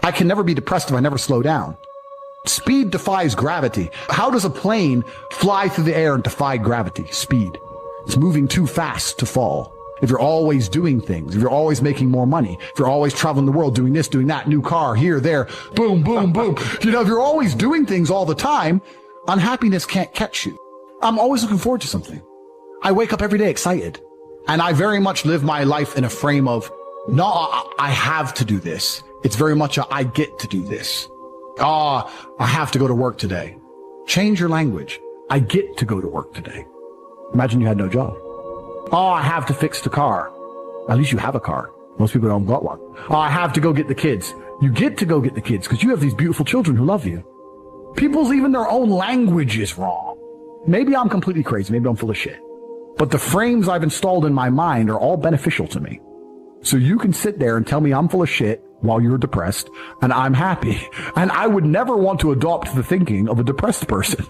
I can never be depressed if I never slow down. Speed defies gravity. How does a plane fly through the air and defy gravity? Speed. It's moving too fast to fall. If you're always doing things, if you're always making more money, if you're always traveling the world, doing this, doing that, new car, here, there, boom, boom, boom. If you're always doing things all the time, unhappiness can't catch you. I'm always looking forward to something. I wake up every day excited. And I very much live my life in a frame of, no, I have to do this. It's very much a, I get to do this. I have to go to work today. Change your language. I get to go to work today. Imagine you had no job. I have to fix the car. At least you have a car. Most people don't got one. I have to go get the kids. You get to go get the kids because you have these beautiful children who love you. People's even their own language is wrong. Maybe I'm completely crazy. Maybe I'm full of shit. But the frames I've installed in my mind are all beneficial to me. So you can sit there and tell me I'm full of shit while you're depressed and I'm happy. And I would never want to adopt the thinking of a depressed person.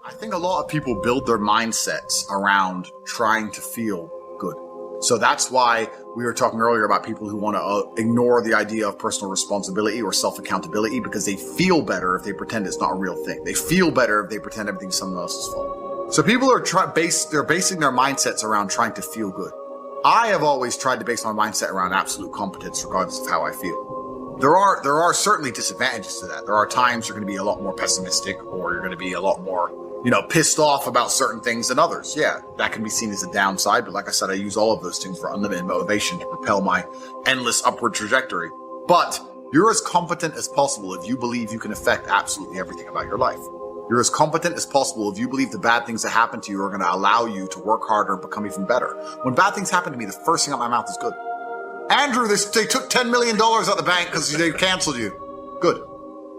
I think a lot of people build their mindsets around trying to feel good. So that's why we were talking earlier about people who want to ignore the idea of personal responsibility or self-accountability because they feel better if they pretend it's not a real thing. They feel better if they pretend everything's someone else's fault. So people are they're basing their mindsets around trying to feel good. I have always tried to base my mindset around absolute competence regardless of how I feel. There are certainly disadvantages to that. There are times you're going to be a lot more pessimistic or you're going to be a lot more, pissed off about certain things than others. Yeah, that can be seen as a downside. But like I said, I use all of those things for unlimited motivation to propel my endless upward trajectory. But you're as competent as possible if you believe you can affect absolutely everything about your life. You're as competent as possible if you believe the bad things that happen to you are going to allow you to work harder and become even better. When bad things happen to me, the first thing out of my mouth is good. Andrew, they took $10 million out the bank because they canceled you. Good.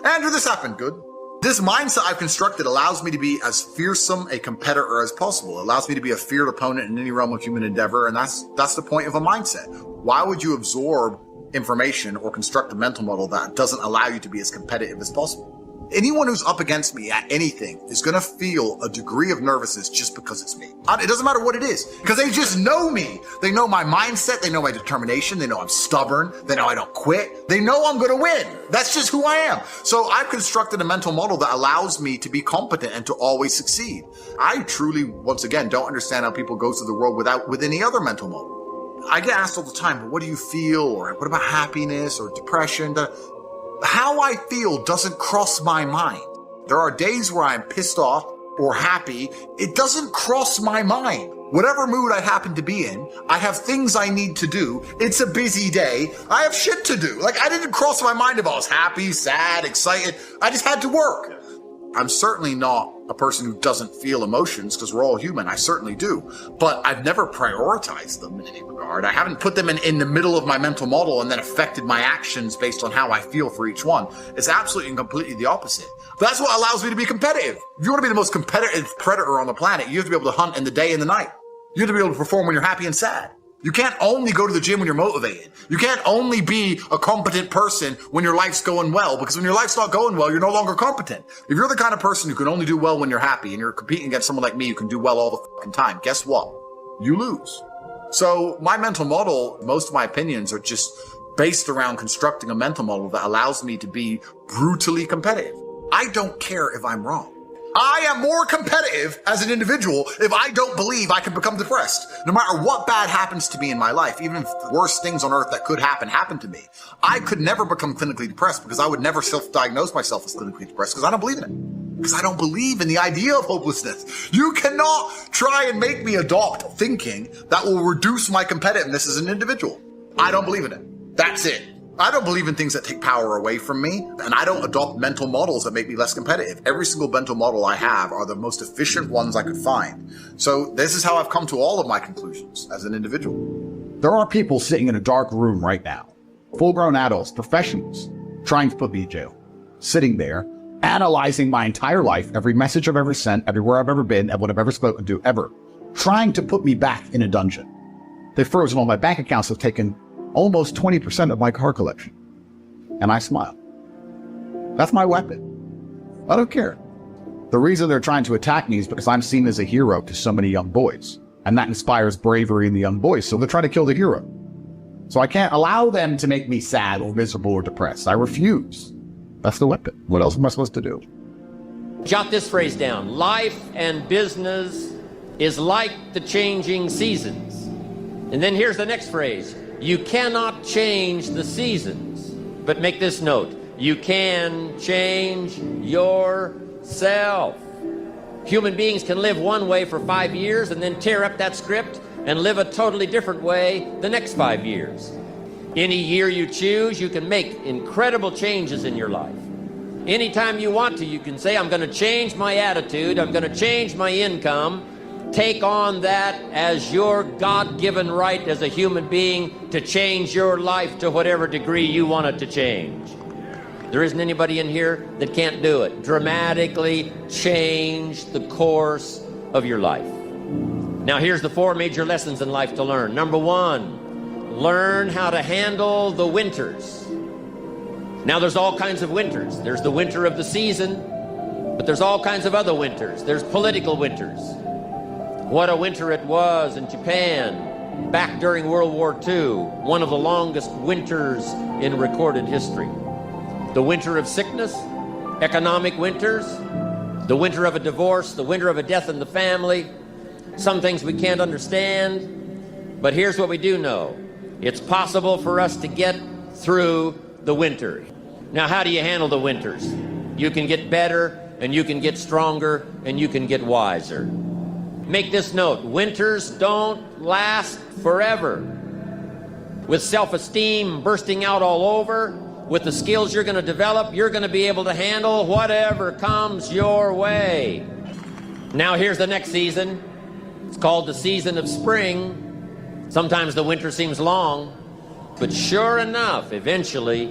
Andrew, this happened. Good. This mindset I've constructed allows me to be as fearsome a competitor as possible. It allows me to be a feared opponent in any realm of human endeavor, and that's the point of a mindset. Why would you absorb information or construct a mental model that doesn't allow you to be as competitive as possible? Anyone who's up against me at anything is going to feel a degree of nervousness just because it's me. It doesn't matter what it is, because they just know me. They know my mindset. They know my determination. They know I'm stubborn. They know I don't quit. They know I'm going to win. That's just who I am. So I've constructed a mental model that allows me to be competent and to always succeed. I truly, once again, don't understand how people go through the world with any other mental model. I get asked all the time, but what do you feel? Or what about happiness or depression? How I feel doesn't cross my mind. There are days where I'm pissed off or happy. It doesn't cross my mind. Whatever mood I happen to be in, I have things I need to do. It's a busy day. I have shit to do. I didn't cross my mind if I was happy, sad, excited. I just had to work. I'm certainly not a person who doesn't feel emotions because we're all human. I certainly do. But I've never prioritized them in any regard. I haven't put them in the middle of my mental model and then affected my actions based on how I feel for each one. It's absolutely and completely the opposite. That's what allows me to be competitive. If you want to be the most competitive predator on the planet, you have to be able to hunt in the day and the night. You have to be able to perform when you're happy and sad. You can't only go to the gym when you're motivated. You can't only be a competent person when your life's going well, because when your life's not going well, you're no longer competent. If you're the kind of person who can only do well when you're happy and you're competing against someone like me who can do well all the fucking time, guess what? You lose. So my mental model, most of my opinions are just based around constructing a mental model that allows me to be brutally competitive. I don't care if I'm wrong. I am more competitive as an individual if I don't believe I can become depressed. No matter what bad happens to me in my life, even if the worst things on earth that could happen to me, I could never become clinically depressed because I would never self-diagnose myself as clinically depressed because I don't believe in it. Because I don't believe in the idea of hopelessness. You cannot try and make me adopt thinking that will reduce my competitiveness as an individual. I don't believe in it. That's it. I don't believe in things that take power away from me, and I don't adopt mental models that make me less competitive. Every single mental model I have are the most efficient ones I could find. So this is how I've come to all of my conclusions as an individual. There are people sitting in a dark room right now, full-grown adults, professionals, trying to put me in jail, sitting there, analyzing my entire life, every message I've ever sent, everywhere I've ever been, and what I've ever spoken to, ever, trying to put me back in a dungeon. They've frozen all my bank accounts, have taken almost 20% of my car collection. And I smile. That's my weapon. I don't care. The reason they're trying to attack me is because I'm seen as a hero to so many young boys. And that inspires bravery in the young boys, so they're trying to kill the hero. So I can't allow them to make me sad or miserable or depressed. I refuse. That's the weapon. What else am I supposed to do? Jot this phrase down. Life and business is like the changing seasons. And then here's the next phrase. You cannot change the seasons. But make this note. You can change yourself. Human beings can live one way for 5 years and then tear up that script and live a totally different way the next 5 years. Any year you choose, you can make incredible changes in your life. Anytime you want to, you can say, I'm going to change my attitude, I'm going to change my income. Take on that as your God-given right as a human being to change your life to whatever degree you want it to change. There isn't anybody in here that can't do it. Dramatically change the course of your life. Now here's the 4 major lessons in life to learn. Number 1, learn how to handle the winters. Now there's all kinds of winters. There's the winter of the season, but there's all kinds of other winters. There's political winters. What a winter it was in Japan back during World War II, one of the longest winters in recorded history. The winter of sickness, economic winters, the winter of a divorce, the winter of a death in the family. Some things we can't understand, but here's what we do know. It's possible for us to get through the winter. Now, how do you handle the winters? You can get better, and you can get stronger, and you can get wiser. Make this note. Winters don't last forever. With self-esteem bursting out all over, with the skills you're going to develop, you're going to be able to handle whatever comes your way. Now here's the next season. It's called the season of spring. Sometimes the winter seems long, but sure enough, eventually,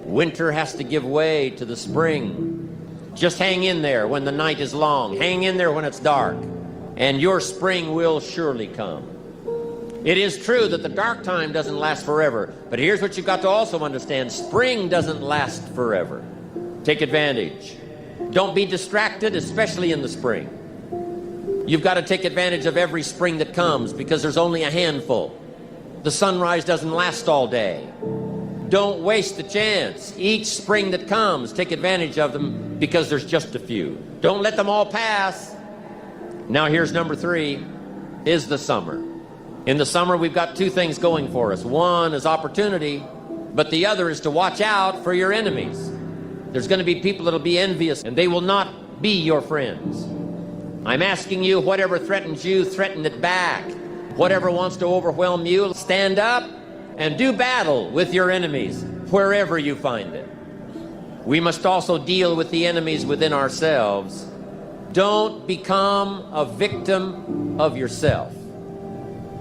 winter has to give way to the spring. Just hang in there when the night is long. Hang in there when it's dark, and your spring will surely come. It is true that the dark time doesn't last forever, but here's what you've got to also understand. Spring doesn't last forever. Take advantage. Don't be distracted, especially in the spring. You've got to take advantage of every spring that comes because there's only a handful. The sunrise doesn't last all day. Don't waste the chance. Each spring that comes, take advantage of them because there's just a few. Don't let them all pass. Now here's number 3, is the summer. In the summer, we've got 2 things going for us. One is opportunity, but the other is to watch out for your enemies. There's going to be people that'll be envious, and they will not be your friends. I'm asking you, whatever threatens you, threaten it back. Whatever wants to overwhelm you, stand up and do battle with your enemies wherever you find it. We must also deal with the enemies within ourselves. Don't become a victim of yourself.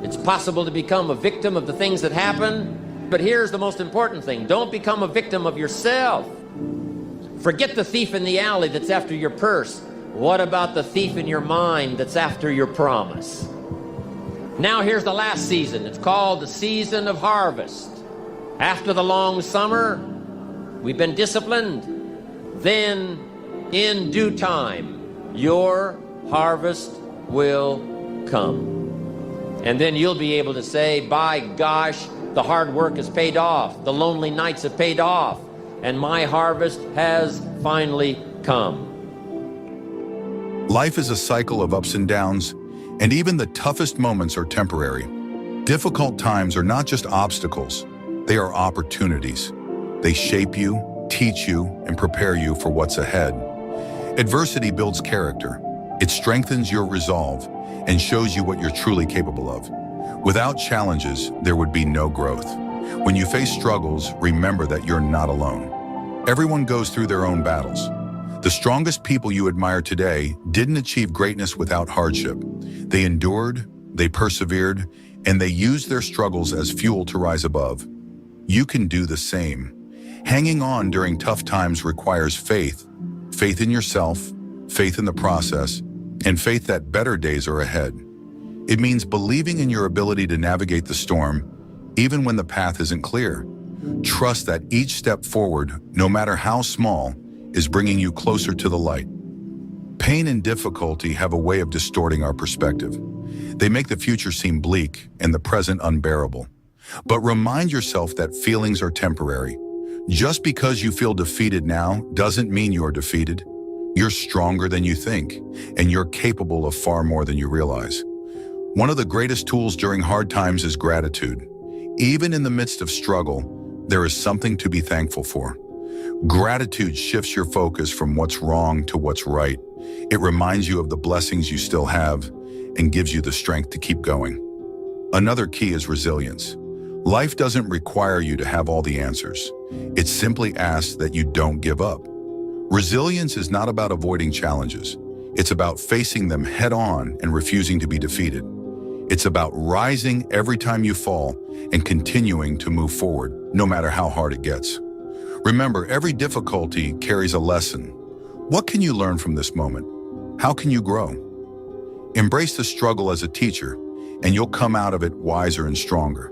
It's possible to become a victim of the things that happen, but here's the most important thing. Don't become a victim of yourself. Forget the thief in the alley that's after your purse. What about the thief in your mind that's after your promise? Now here's the last season. It's called the season of harvest. After the long summer, we've been disciplined. Then, in due time, your harvest will come. And then you'll be able to say, by gosh, the hard work has paid off. The lonely nights have paid off. And my harvest has finally come. Life is a cycle of ups and downs, and even the toughest moments are temporary. Difficult times are not just obstacles, they are opportunities. They shape you, teach you, and prepare you for what's ahead. Adversity builds character. It strengthens your resolve and shows you what you're truly capable of. Without challenges, there would be no growth. When you face struggles, remember that you're not alone. Everyone goes through their own battles. The strongest people you admire today didn't achieve greatness without hardship. They endured, they persevered, and they used their struggles as fuel to rise above. You can do the same. Hanging on during tough times requires faith. Faith in yourself, faith in the process, and faith that better days are ahead. It means believing in your ability to navigate the storm, even when the path isn't clear. Trust that each step forward, no matter how small, is bringing you closer to the light. Pain and difficulty have a way of distorting our perspective. They make the future seem bleak and the present unbearable. But remind yourself that feelings are temporary. Just because you feel defeated now doesn't mean you're defeated. You're stronger than you think, and you're capable of far more than you realize. One of the greatest tools during hard times is gratitude. Even in the midst of struggle, there is something to be thankful for. Gratitude shifts your focus from what's wrong to what's right. It reminds you of the blessings you still have and gives you the strength to keep going. Another key is resilience. Life doesn't require you to have all the answers. It simply asks that you don't give up. Resilience is not about avoiding challenges. It's about facing them head on and refusing to be defeated. It's about rising every time you fall and continuing to move forward, no matter how hard it gets. Remember, every difficulty carries a lesson. What can you learn from this moment? How can you grow? Embrace the struggle as a teacher, and you'll come out of it wiser and stronger.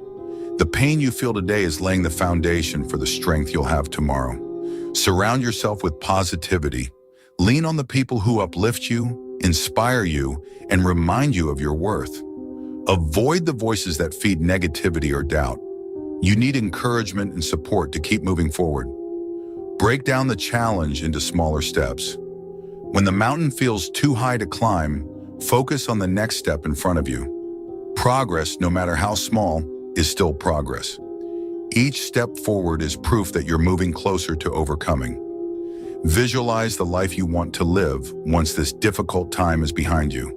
The pain you feel today is laying the foundation for the strength you'll have tomorrow. Surround yourself with positivity. Lean on the people who uplift you, inspire you, and remind you of your worth. Avoid the voices that feed negativity or doubt. You need encouragement and support to keep moving forward. Break down the challenge into smaller steps. When the mountain feels too high to climb, focus on the next step in front of you. Progress, no matter how small, is still progress. Each step forward is proof that you're moving closer to overcoming. Visualize the life you want to live once this difficult time is behind you.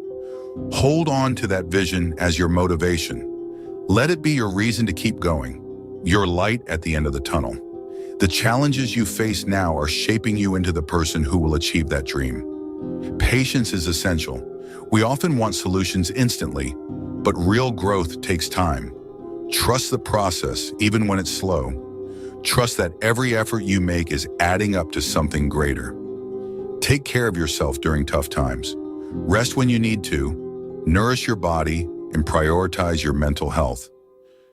Hold on to that vision as your motivation. Let it be your reason to keep going, your light at the end of the tunnel. The challenges you face now are shaping you into the person who will achieve that dream. Patience is essential. We often want solutions instantly, but real growth takes time. Trust the process, even when it's slow. Trust that every effort you make is adding up to something greater. Take care of yourself during tough times. Rest when you need to, nourish your body, and prioritize your mental health.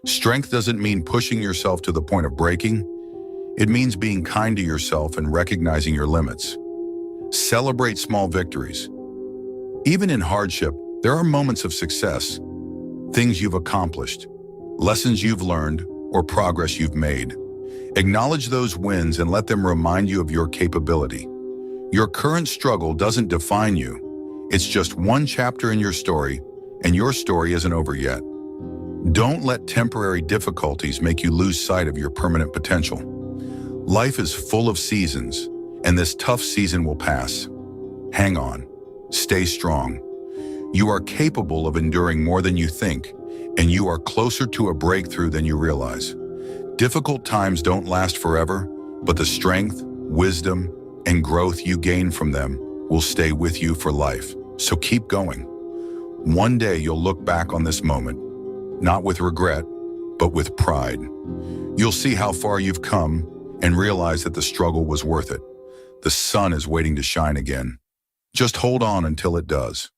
Strength doesn't mean pushing yourself to the point of breaking. It means being kind to yourself and recognizing your limits. Celebrate small victories. Even in hardship, there are moments of success, things you've accomplished, lessons you've learned, or progress you've made. Acknowledge those wins and let them remind you of your capability. Your current struggle doesn't define you. It's just one chapter in your story, and your story isn't over yet. Don't let temporary difficulties make you lose sight of your permanent potential. Life is full of seasons, and this tough season will pass. Hang on. Stay strong. You are capable of enduring more than you think, and you are closer to a breakthrough than you realize. Difficult times don't last forever, but the strength, wisdom, and growth you gain from them will stay with you for life. So keep going. One day you'll look back on this moment, not with regret, but with pride. You'll see how far you've come and realize that the struggle was worth it. The sun is waiting to shine again. Just hold on until it does.